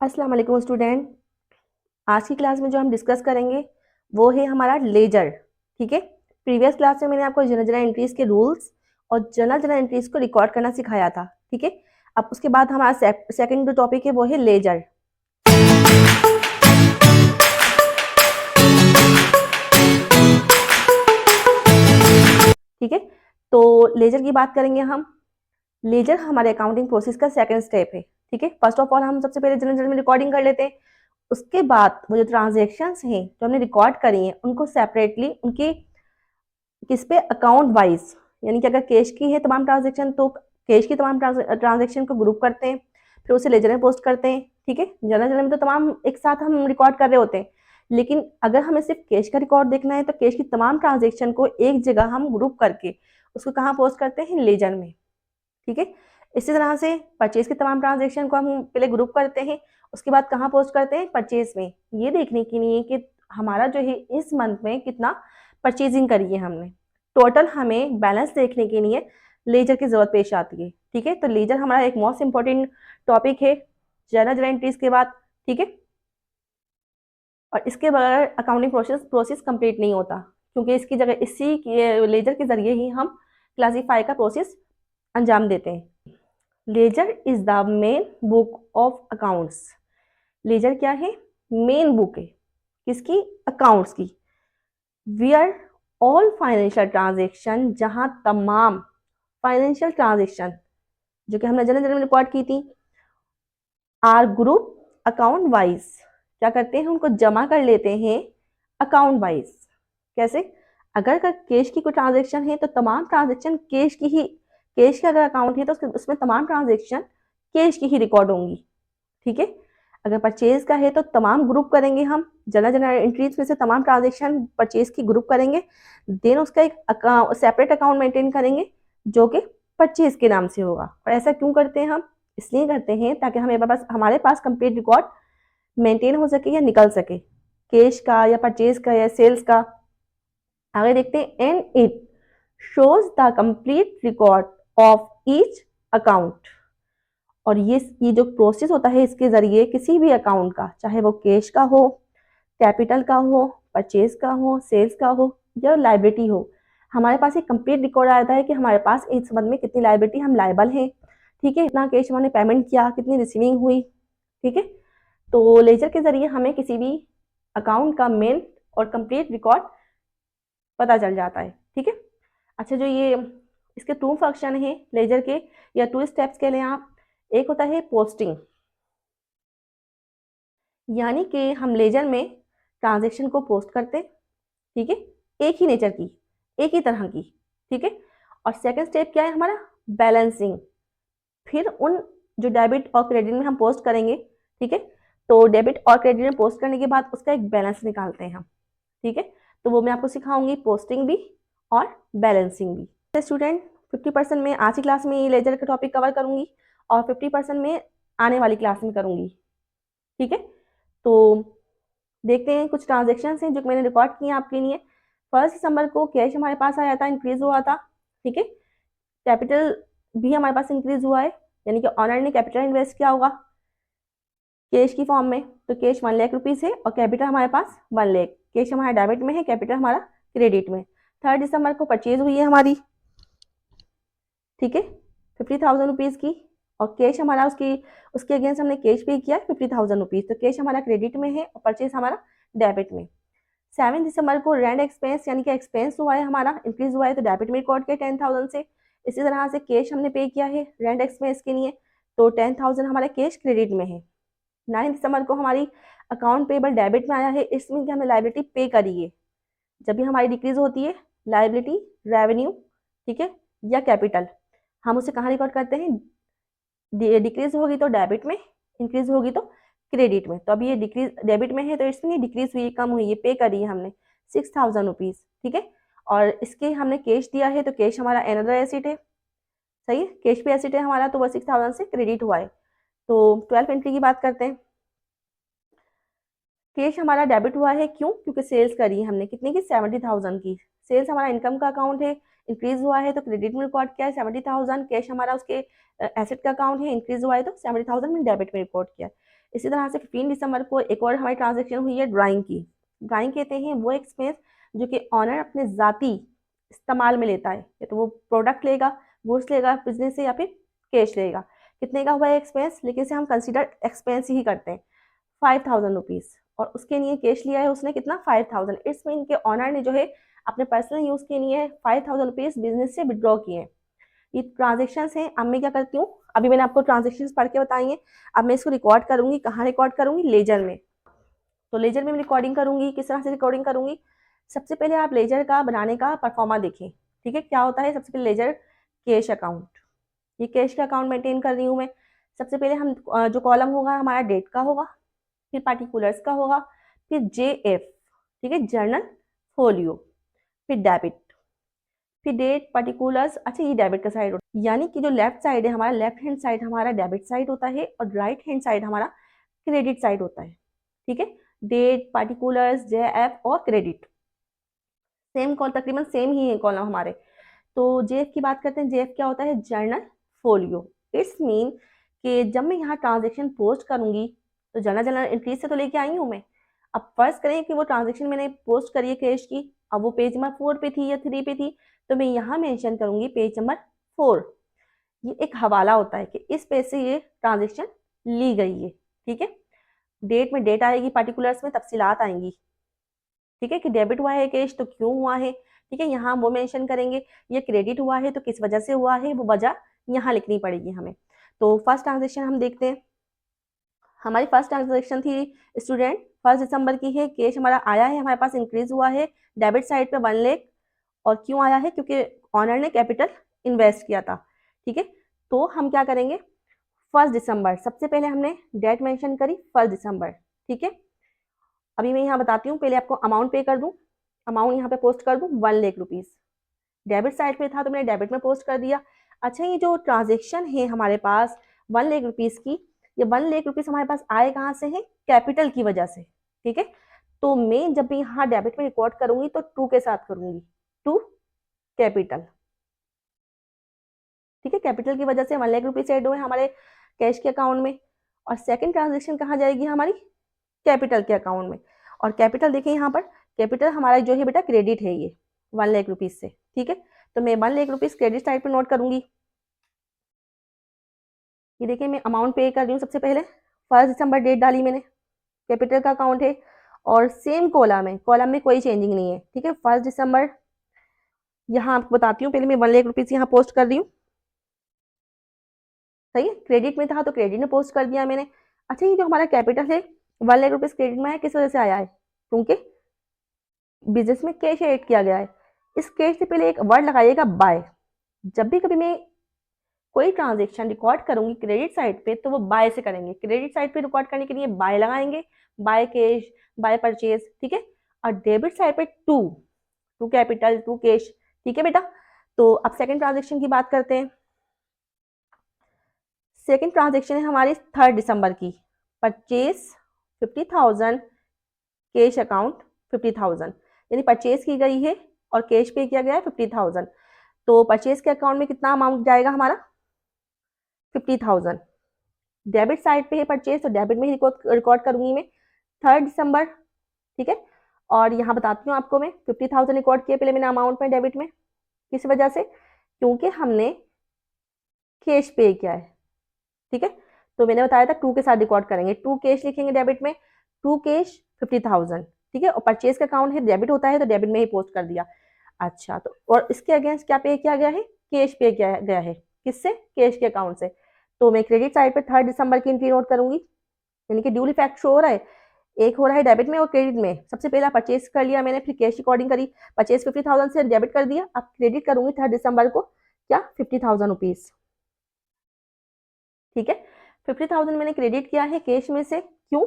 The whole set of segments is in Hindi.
अस्सलाम वालेकुम स्टूडेंट। आज की क्लास में जो हम डिस्कस करेंगे वो है हमारा लेजर। ठीक है। प्रीवियस क्लास में मैंने आपको जनरल एंट्रीज के रूल्स और जनरल एंट्रीज को रिकॉर्ड करना सिखाया था। ठीक है। अब उसके बाद हमारा सेकंड जो टॉपिक है वो है लेजर। ठीक है। तो लेजर की बात करेंगे हम। लेजर हमारे अकाउंटिंग प्रोसेस का सेकंड स्टेप है। ठीक है। फर्स्ट ऑफ ऑल हम सबसे पहले जनरल में रिकॉर्डिंग कर लेते हैं। उसके बाद वो जो ट्रांजेक्शन्स हैं जो हमने रिकॉर्ड करी हैं उनको सेपरेटली उनकी किस पे अकाउंट वाइज, यानी कि अगर कैश की है तमाम ट्रांजेक्शन तो कैश की तमाम ट्रांजेक्शन को ग्रुप करते हैं, फिर उसे लेजर में पोस्ट करते हैं। ठीक है। जनरल में तो तमाम एक साथ हम रिकॉर्ड कर रहे होते हैं, लेकिन अगर हमें सिर्फ कैश का रिकॉर्ड देखना है तो कैश की तमाम ट्रांजेक्शन को एक जगह हम ग्रुप करके उसको कहाँ पोस्ट करते हैं, लेजर में। ठीक है। इसी तरह से परचेज के तमाम ट्रांजेक्शन को हम पहले ग्रुप करते हैं, उसके बाद कहाँ पोस्ट करते हैं, परचेज में। ये देखने के लिए कि हमारा जो है इस मंथ में कितना परचेजिंग करी है हमने, टोटल हमें बैलेंस देखने के लिए लेजर की जरूरत पेश आती है। ठीक है। तो लेजर हमारा एक मोस्ट इंपॉर्टेंट टॉपिक है जर्नल एंट्रीज के बाद। ठीक है। और इसके बगैर अकाउंटिंग प्रोसेस कंप्लीट नहीं होता, क्योंकि इसकी जगह लेजर के जरिए ही हम क्लासीफाई का प्रोसेस अंजाम देते हैं। Ledger is the main book of accounts. Ledger क्या है, मेन बुक है किसकी, अकाउंट्स की। वेयर ऑल फाइनेंशियल ट्रांजेक्शन, जहां तमाम फाइनेंशियल ट्रांजेक्शन जो कि हमने जनरल में रिकॉर्ड की थी, आर ग्रुप अकाउंट वाइज, क्या करते हैं उनको जमा कर लेते हैं अकाउंट वाइज। कैसे, अगर कैश की कोई ट्रांजेक्शन है तो तमाम ट्रांजेक्शन कैश की ही, कैश का अगर अकाउंट है तो उसमें तमाम ट्रांजेक्शन कैश की ही रिकॉर्ड होंगी। ठीक है। अगर परचेज का है तो तमाम ग्रुप करेंगे हम, जनरल एंट्रीज में से तमाम ट्रांजेक्शन परचेज की ग्रुप करेंगे, देन उसका एक सेपरेट अकाउंट मेंटेन करेंगे जो कि परचेज के नाम से होगा। और ऐसा क्यों करते हैं हम, इसलिए करते हैं ताकि हमारे पास कंप्लीट रिकॉर्ड मेंटेन हो सके या निकल सके, कैश का या परचेज का या सेल्स का। आगे देखते हैं, and it shows the complete record of each account. और ये जो प्रोसेस होता है इसके जरिए किसी भी अकाउंट का, चाहे वो कैश का हो, कैपिटल का हो, परचेज का हो, सेल्स का हो या लाइबिलिटी हो, हमारे पास एक कंप्लीट रिकॉर्ड आता है कि हमारे पास इस संबंध में कितनी लाइबिलिटी हम लाइबल हैं। ठीक है। कितना कैश हमने पेमेंट किया, कितनी रिसीविंग हुई। ठीक है। तो लेजर के जरिए हमें किसी भी अकाउंट का मेन और कंप्लीट रिकॉर्ड पता चल जाता है। ठीक है। अच्छा, जो ये इसके टू फंक्शन है लेजर के या टू स्टेप्स के लिए आप, एक होता है पोस्टिंग, यानी कि हम लेजर में ट्रांजेक्शन को पोस्ट करते। ठीक है। एक ही नेचर की, एक ही तरह की। ठीक है। और सेकंड स्टेप क्या है हमारा, बैलेंसिंग। फिर उन जो डेबिट और क्रेडिट में हम पोस्ट करेंगे। ठीक है। तो डेबिट और क्रेडिट में पोस्ट करने के बाद उसका एक बैलेंस निकालते हैं हम। ठीक है। तो वो मैं आपको सिखाऊंगी, पोस्टिंग भी और बैलेंसिंग भी। स्टूडेंट 50% में आज की क्लास में ये लेजर का टॉपिक कवर करूंगी और 50% में आने वाली क्लास में करूंगी। ठीक है। तो देखते हैं कुछ ट्रांजेक्शन हैं जो मैंने रिकॉर्ड किए हैं आपके लिए। 1 दिसंबर को कैश हमारे पास आया था, इंक्रीज हुआ था। ठीक है। कैपिटल भी हमारे पास इंक्रीज हुआ है, यानी कि ऑनर ने कैपिटल इन्वेस्ट किया होगा कैश की फॉर्म में। तो कैश 1 लाख रुपीज है और कैपिटल हमारे पास 1 लाख। कैश हमारा डेबिट में है, कैपिटल हमारा क्रेडिट में। 3 दिसंबर को परचेज हुई है हमारी। ठीक है। 50,000 रुपीज की, और कैश हमारा उसकी उसके अगेंस्ट हमने कैश पे किया 50,000 रुपीज। तो कैश हमारा क्रेडिट में है और परचेज हमारा डेबिट में। 7 दिसंबर को रेंट एक्सपेंस, यानी कि एक्सपेंस हुआ है हमारा, इंक्रीज हुआ है तो डेबिट में रिकॉर्ड किया 10,000 से। इसी तरह से कैश हमने पे किया है रेंट एक्सपेंस के लिए, तो 10,000 हमारा कैश क्रेडिट में है। 9 दिसंबर को हमारी अकाउंट पेबल डेबिट में आया है, इसमें कि हमने लाइबिलिटी पे करी है। जब भी हमारी डिक्रीज होती है लाइबिलिटी, रेवेन्यू, ठीक है, या कैपिटल, हम उसे कहाँ रिकॉर्ड करते हैं, डिक्रीज होगी तो डेबिट में, इंक्रीज होगी तो क्रेडिट में। तो अभी ये डिक्रीज डेबिट में है तो इसमें डिक्रीज हुई, कम हुई है, पे करी है हमने 6,000 रुपीज। ठीक है। और इसके हमने कैश दिया है तो कैश हमारा एनदर एसिड है, सही है, कैश पे एसिड है हमारा, तो वह 6,000 से क्रेडिट हुआ है। तो 12 एंट्री की बात करते हैं। कैश हमारा डेबिट हुआ है, क्यों? क्योंकि सेल्स करी है हमने, कितने की? 70,000 की। सेल्स हमारा इनकम का अकाउंट है, इंक्रीज हुआ है तो क्रेडिट में रिकॉर्ड किया है 70,000। कैश हमारा उसके एसेट का अकाउंट है, इंक्रीज हुआ है तो 70,000 में डेबिट में रिकॉर्ड किया है। इसी तरह से 15 दिसंबर को एक और हमारी ट्रांजेक्शन हुई है ड्राइंग की। ड्राइंग कहते हैं वो एक्सपेंस जो कि ऑनर अपने ज़ाती इस्तेमाल में लेता है, या तो वो प्रोडक्ट लेगा, गुड्स लेगा बिजनेस से, या फिर कैश लेगा। कितने का हुआ है एक्सपेंस, लेकिन इसे हम कंसिडर एक्सपेंस ही करते हैं, 5,000 रुपीज़। और उसके लिए कैश लिया है उसने कितना? 5,000। इसमें इनके ऑनर ने जो है अपने पर्सनल यूज़ के लिए 5,000 रुपीज़ बिजनेस से विड्रॉ किए हैं। ये ट्रांजेक्शन्स हैं। अब मैं क्या करती हूँ, अभी मैंने आपको ट्रांजेक्शन्स पढ़ के बताई हैं, अब मैं इसको रिकॉर्ड करूंगी। कहाँ रिकॉर्ड करूंगी? लेजर में। तो लेजर में मैं रिकॉर्डिंग करूंगी। किस तरह से रिकॉर्डिंग करूंगी? सबसे पहले आप लेजर का बनाने का परफॉर्मा देखें, ठीक है? क्या होता है? सबसे पहले लेजर कैश अकाउंट, ये कैश का अकाउंट मेंटेन कर रही हूँ मैं। सबसे पहले हम जो कॉलम होगा हमारा डेट का होगा, फिर पार्टिकुलर्स का होगा, फिर JF, ठीक है, जर्नल फोलियो, फिर डेबिट, फिर डेट, पार्टिकुलर्स। अच्छा, ये डेबिट का साइड होता है, यानी कि जो लेफ्ट साइड है हमारा, लेफ्ट हैंड साइड हमारा डेबिट साइड होता है और राइट हैंड साइड हमारा क्रेडिट साइड होता है, ठीक है? डेट, पार्टिकुलर्स, JF और क्रेडिट, सेम कॉल, तकरीबन सेम ही है कॉलम हमारे। तो JF की बात करते हैं। JF क्या होता है? Journal folio. इट्स मीन कि जब मैं यहाँ ट्रांजेक्शन पोस्ट करूंगी तो जर्नल जर्नल एंट्रीज से तो लेके आई हूँ मैं। अब फर्ज करें कि वो ट्रांजेक्शन मैंने पोस्ट करी है कैश की, अब वो पेज नंबर 4 पे थी या 3 पे थी, तो मैं यहाँ मेंशन करूंगी पेज नंबर 4। ये एक हवाला होता है कि इस पेज से ये ट्रांजेक्शन ली गई है, ठीक है? डेट में डेट आएगी, पार्टिकुलर्स में तफसीलात आएंगी, ठीक है? कि डेबिट हुआ है कैश तो क्यों हुआ है, ठीक है, यहाँ वो मेंशन करेंगे। ये क्रेडिट हुआ है तो किस वजह से हुआ है, वो वजह यहाँ लिखनी पड़ेगी हमें। तो फर्स्ट ट्रांजेक्शन हम देखते हैं। हमारी फर्स्ट ट्रांजेक्शन थी स्टूडेंट, 1 दिसंबर की है। कैश हमारा आया है, हमारे पास इंक्रीज हुआ है डेबिट साइड पे 1 लाख। और क्यों आया है? क्योंकि ऑनर ने कैपिटल इन्वेस्ट किया था, ठीक है? तो हम क्या करेंगे? 1 दिसंबर, सबसे पहले हमने डेट मेंशन करी 1 दिसंबर, ठीक है? अभी मैं यहाँ बताती हूँ, पहले आपको अमाउंट पे कर दूँ। अमाउंट यहाँ पे पोस्ट कर दूँ 1 लाख रुपीज़। डेबिट साइड पे था तो मैंने डेबिट में पोस्ट कर दिया। अच्छा, ये जो ट्रांजेक्शन है हमारे पास 1 लाख रुपीज़ की, ये 1 लाख रुपीज़ हमारे पास आए कहाँ से हैं? कैपिटल की वजह से, ठीक है? तो मैं जब भी यहाँ डेबिट में रिकॉर्ड करूंगी तो टू के साथ करूंगी, टू कैपिटल, ठीक है? कैपिटल की वजह से 1 लाख रुपीज़ ऐड हुए हमारे कैश के अकाउंट में। और सेकंड ट्रांजेक्शन कहाँ जाएगी? हमारी कैपिटल के अकाउंट में। और कैपिटल देखिए यहाँ पर, कैपिटल हमारा जो है बेटा क्रेडिट है ये 1 लाख रुपीज़ से, ठीक है? तो मैं 1 लाख रुपीज़ क्रेडिट साइड पे नोट करूंगी। ये देखिए मैं अमाउंट पे कर रही हूँ। सबसे पहले 1 दिसंबर डेट डाली मैंने, कैपिटल का अकाउंट है, और सेम कॉलम में कोई चेंजिंग नहीं है, ठीक है? 1 दिसंबर, यहाँ आपको बताती हूँ, पहले मैं 1 लाख रुपीज़ यहाँ पोस्ट कर रही हूँ, सही है? क्रेडिट में था तो क्रेडिट में पोस्ट कर दिया मैंने। अच्छा, ये जो हमारा कैपिटल है 1 लाख रुपीज़ क्रेडिट में है, किस वजह से आया है? क्योंकि बिजनेस में कैश ऐड किया गया है। इस कैश से पहले एक वर्ड लगाइएगा, बाय। जब भी कभी मैं कोई ट्रांजेक्शन रिकॉर्ड करूंगी क्रेडिट साइड पे तो वो बाय से करेंगे। क्रेडिट साइड पे रिकॉर्ड करने के लिए बाय लगाएंगे, बाय कैश, बाय परचेज, ठीक है? और डेबिट साइड पे to, to capital, to cash, ठीक है बेटा? तो अब सेकंड ट्रांजेक्शन की बात करते हैं। सेकंड ट्रांजेक्शन है हमारी 3 दिसंबर की, परचेज 50,000, कैश अकाउंट 50,000, यानी परचेज की गई है और कैश पे किया गया है 50,000। तो परचेज के अकाउंट में कितना अमाउंट जाएगा हमारा? 50,000। डेबिट साइड पे है परचेज तो डेबिट में ही रिकॉर्ड करूंगी मैं 3 दिसंबर, ठीक है? और यहाँ बताती हूँ आपको, मैं 50,000 रिकॉर्ड किया पहले मैंने अमाउंट में डेबिट में, किस वजह से? क्योंकि हमने कैश पे किया है, ठीक है? तो मैंने बताया था टू के साथ रिकॉर्ड करेंगे, टू कैश लिखेंगे डेबिट में, टू कैश 50,000, ठीक है? और परचेज का अकाउंट है, डेबिट होता है तो डेबिट में ही पोस्ट कर दिया। अच्छा, तो और इसके अगेंस्ट क्या पे किया गया है? कैश पे किया गया है, किससे? कैश के अकाउंट से। तो मैं क्रेडिट साइड पे 3 दिसंबर की एंट्री नोट करूंगी, यानी कि ड्यूल इफेक्ट शो हो रहा है। एक हो रहा है डेबिट में और क्रेडिट में। सबसे पहला परचेज कर लिया मैंने, फिर कैश रिकॉर्डिंग करी, परचेज 50,000 से डेबिट कर दिया, अब क्रेडिट करूंगी 3 दिसंबर को, क्या? 50,000 रुपीज, ठीक है? 50,000 मैंने क्रेडिट किया है कैश में से, क्यों?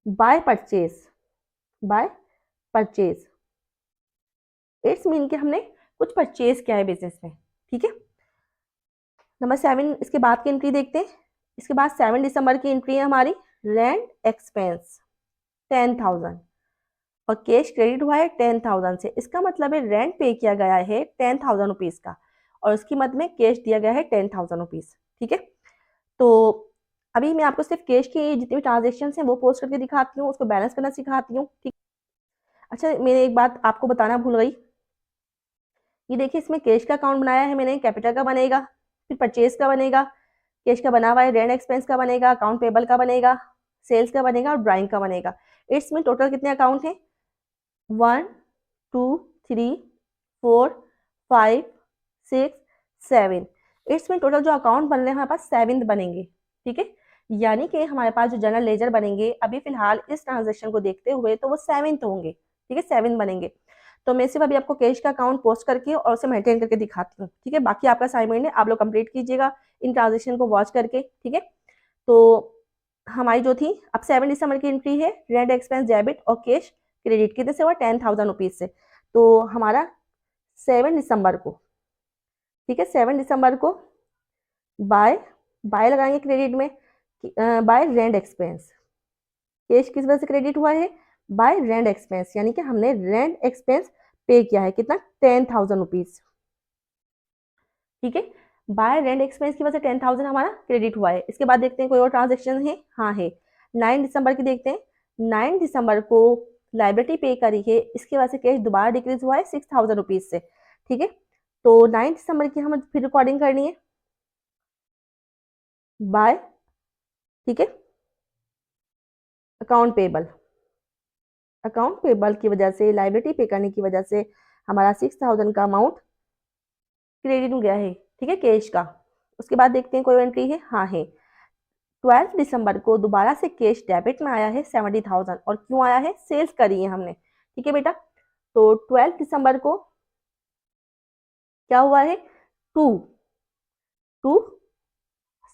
By purchase, by purchase, it's mean कि हमने कुछ परचेज किया है बिजनेस में, ठीक है? नंबर 7, इसके बाद की एंट्री देखते हैं। इसके बाद 7 दिसंबर की एंट्री है हमारी, रेंट एक्सपेंस, 10,000 और कैश क्रेडिट हुआ है 10,000 से। इसका मतलब है रेंट पे किया गया है 10,000 रुपीज़ का और उसकी मद में कैश दिया गया है 10,000 रुपीज़। ठीक है, तो अभी मैं आपको सिर्फ कैश की जितनी भी ट्रांजेक्शन हैं वो पोस्ट करके दिखाती हूँ, उसको बैलेंस करना सिखाती हूँ। ठीक, अच्छा मैंने एक बात आपको बताना भूल गई, ये देखिए इसमें कैश का अकाउंट बनाया है मैंने, कैपिटल का बनेगा, फिर परचेज का बनेगा, कैश का बना हुआ है, रेंट एक्सपेंस का बनेगा, अकाउंट पेबल का बनेगा, सेल्स का बनेगा और ड्राइंग का बनेगा। इसमें टोटल कितने अकाउंट हैं? 1 2 3 4 5 6 7। इसमें टोटल जो अकाउंट बन रहे हैं हमारे पास 7 बनेंगे। ठीक है, यानी कि हमारे पास जो जनरल लेजर बनेंगे अभी फिलहाल इस ट्रांजेक्शन को देखते हुए तो वो 7 होंगे। ठीक है, 7 बनेंगे। तो मैं सिर्फ अभी आपको कैश का अकाउंट पोस्ट करके और उसे मेंटेन करके दिखाती हूँ। ठीक है, बाकी आपका असाइनमेंट है, आप लोग कंप्लीट कीजिएगा इन ट्रांजेक्शन को वॉच करके। ठीक है, तो हमारी जो थी अब 7 दिसंबर की एंट्री है, रेंट एक्सपेंस डेबिट और कैश क्रेडिट कितने से हुआ? 10,000 रुपीज से। तो हमारा 7 दिसंबर को, ठीक है, 7 दिसंबर को बाय बाय लगाएंगे क्रेडिट में, बाय रेंट एक्सपेंस। कैश किस वजह से क्रेडिट हुआ है? बाय रेंट एक्सपेंस, यानी कि हमने रेंट एक्सपेंस पे किया है कितना? 10,000 रुपीज। ठीक है, बाय रेंट एक्सपेंस की वजह से 10,000 हमारा क्रेडिट हुआ है। इसके बाद देखते हैं कोई और ट्रांजेक्शन है। हाँ है, 9 दिसंबर की देखते हैं। 9 दिसंबर को लाइबिलिटी पे करी है, इसकी वजह से कैश दोबारा डिक्रीज हुआ है 6,000 रुपीज से। ठीक है, तो 9 दिसंबर की हम फिर रिकॉर्डिंग करनी है बाय, ठीक है, अकाउंट पेबल। अकाउंट पेबल की वजह से, लाइबिलिटी पे करने की वजह से हमारा 6,000 का अमाउंट क्रेडिट हो गया है। ठीक है, कैश का। उसके बाद देखते हैं कोई एंट्री है। हाँ है, 12 दिसंबर को दोबारा से कैश डेबिट में आया है 70,000 और क्यों आया है? सेल्स करी है हमने। ठीक है बेटा, तो 12 दिसंबर को क्या हुआ है? टू टू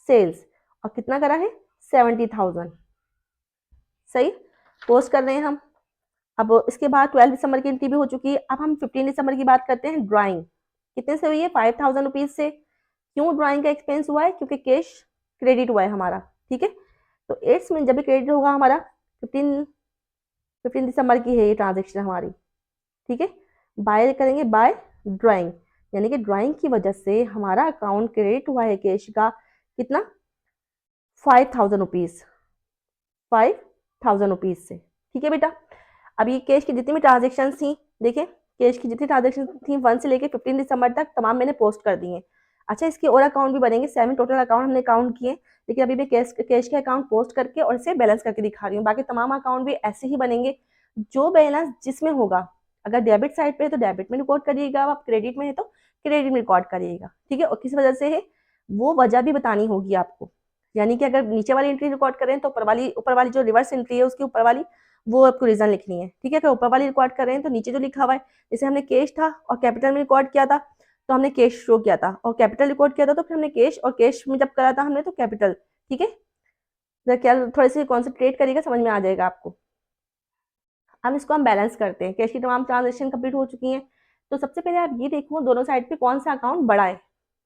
सेल्स और कितना करा है? 70,000। सही, पोस्ट कर रहे हैं हम। अब इसके बाद 12 दिसंबर की एंट्री भी हो चुकी है। अब हम 15 दिसंबर की बात करते हैं। ड्राइंग कितने से हुई है? 5,000 रुपीज से। क्यों ड्राइंग का एक्सपेंस हुआ है? क्योंकि कैश क्रेडिट हुआ है हमारा। ठीक है, तो 8 में जब भी क्रेडिट होगा हमारा 15 दिसंबर की है ये ट्रांजेक्शन हमारी। ठीक है, बाय करेंगे बाय ड्राइंग, यानी कि ड्राइंग की वजह से हमारा अकाउंट क्रेडिट हुआ है कैश का कितना? 5,000 रुपीज। 5,000 रुपीज से। ठीक है बेटा, अब ये कैश की जितनी भी ट्रांजेक्शन थी, देखिए कैश की जितनी ट्रांजेक्शन थी 1 से लेके 15 दिसंबर तक तमाम मैंने पोस्ट कर दी है। अच्छा, इसके और अकाउंट भी बनेंगे, 7 टोटल अकाउंट हमने काउंट किए, लेकिन अभी मैं कैश के अकाउंट पोस्ट करके और इसे बैलेंस करके दिखा रही हूँ। बाकी तमाम अकाउंट भी ऐसे ही बनेंगे, जो बैलेंस जिसमें होगा, अगर डेबिट साइड पे है तो डेबिट में रिकॉर्ड करिएगा, आप क्रेडिट में है तो क्रेडिट में रिकॉर्ड करिएगा। ठीक है, और किस वजह से है वो वजह भी बतानी होगी आपको, यानी कि अगर नीचे वाली एंट्री रिकॉर्ड करें तो ऊपर वाली जो रिवर्स एंट्री है उसकी ऊपर वाली वो आपको रीजन लिखनी है। ठीक है, अगर ऊपर वाली रिकॉर्ड कर रहे हैं तो नीचे जो लिखा हुआ है, जैसे हमने कैश था और कैपिटल में रिकॉर्ड किया था तो हमने कैश शो किया था, और कैपिटल रिकॉर्ड किया था तो फिर हमने कैश, और कैश में जब करा था हमने तो कैपिटल। ठीक है, क्या थोड़ी सी कॉन्सेंट्रेट करिएगा, समझ में आ जाएगा आपको। अब इसको हम बैलेंस करते हैं। कैश की तमाम ट्रांजेक्शन कंप्लीट हो चुकी हैं, तो सबसे पहले आप ये देखो दोनों साइड पे कौन सा अकाउंट बड़ा है।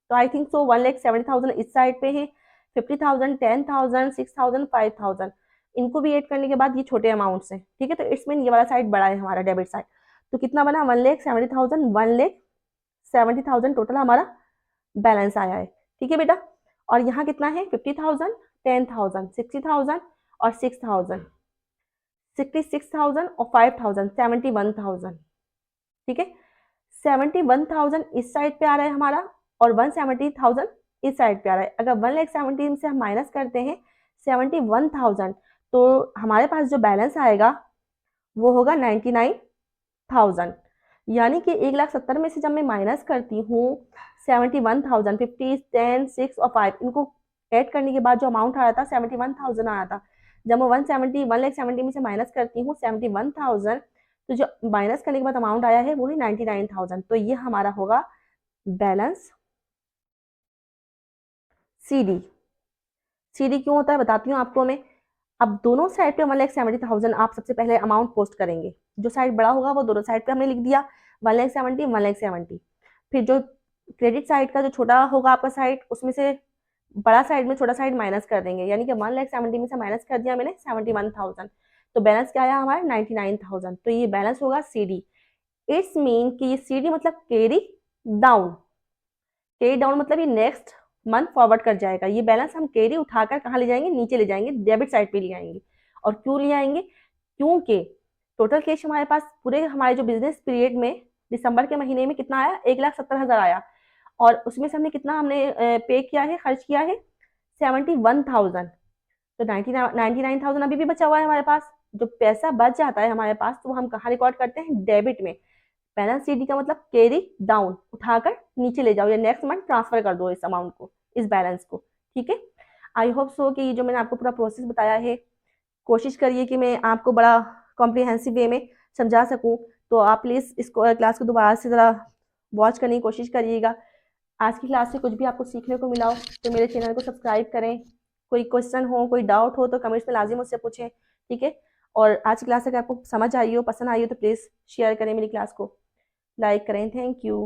तो आई थिंक सो 1,70,000 इस साइड पे है, 50,000, 10,000, 6,000, 5,000, इनको भी ऐड करने के बाद ये छोटे अमाउंट्स हैं। ठीक है, तो इसमें ये वाला साइड बड़ा है हमारा डेबिट साइड। तो कितना बना? 1,70,000, 1,70,000 टोटल हमारा बैलेंस आया है। ठीक है बेटा, और यहाँ कितना है? 50,000, 10,000, 60,000 और 6,000, 66,000 और 5,000, 71,000। ठीक है, 71,000 इस साइड पे आ रहा है हमारा और 170,000 इस साइड पे आ रहा है। अगर 1,70,000 से हम माइनस करते हैं 71,000 तो हमारे पास जो बैलेंस आएगा वो होगा 99,000। यानी कि 1,70,000 में से जब मैं माइनस करती हूँ 71,000, 50, 10, 6 और 5, इनको ऐड करने के बाद जो अमाउंट आया था 71,000 आया था। जब मैं 1,70,000 में से माइनस करती हूँ 71,000, तो जो माइनस करने के बाद अमाउंट आया है वो है 99,000। तो ये हमारा होगा बैलेंस CD। CD क्यों होता है बताती हूँ आपको मैं। अब दोनों साइड पे 1,70,000 आप सबसे पहले अमाउंट पोस्ट करेंगे, जो साइड बड़ा होगा वो दोनों साइड पे हमने लिख दिया 1,70,000, 1,70,000। फिर जो क्रेडिट साइड का जो छोटा होगा आपका साइड, उसमें से बड़ा साइड में छोटा साइड माइनस कर देंगे, यानी कि 1,70,000 में से माइनस कर दिया मैंने 71,000। तो बैलेंस क्या आया हमारा 99,000, तो ये बैलेंस होगा CD। इट्स मीन कि ये CD मतलब कैरी डाउन। कैरी डाउन मतलब ये नेक्स्ट मंथ फॉरवर्ड कर जाएगा। ये बैलेंस हम कैरी उठाकर कहाँ ले जाएंगे, नीचे ले जाएंगे, डेबिट साइड पे ले आएंगे। और क्यों ले आएंगे, क्योंकि टोटल कैश हमारे पास पूरे हमारे जो बिजनेस पीरियड में दिसंबर के महीने में कितना आया, 1,70,000 आया, और उसमें से हमने कितना पे किया है, खर्च किया है 71,000। तो 99,000 अभी भी बचा हुआ है हमारे पास। जो पैसा बच जाता है हमारे पास तो हम कहाँ रिकॉर्ड करते हैं, डेबिट में। बैलेंस CD का मतलब कैरी डाउन, उठाकर नीचे ले जाओ या नेक्स्ट मंथ ट्रांसफर कर दो इस अमाउंट को, इस बैलेंस को। ठीक है, आई होप सो कि जो मैंने आपको पूरा प्रोसेस बताया है, कोशिश करिए कि मैं आपको बड़ा कॉम्प्रिहेंसिव वे में समझा सकूं। तो आप प्लीज़ इस क्लास को दोबारा से ज़रा वॉच करने की कोशिश करिएगा। आज की क्लास से कुछ भी आपको सीखने को मिला हो तो मेरे चैनल को सब्सक्राइब करें। कोई क्वेश्चन हो, कोई डाउट हो तो कमेंट्स में लाजिम मुझसे पूछें। ठीक है, और आज की क्लास अगर आपको समझ आई हो, पसंद आई हो तो प्लीज़ शेयर करें मेरी क्लास को, लाइक करें। Thank you.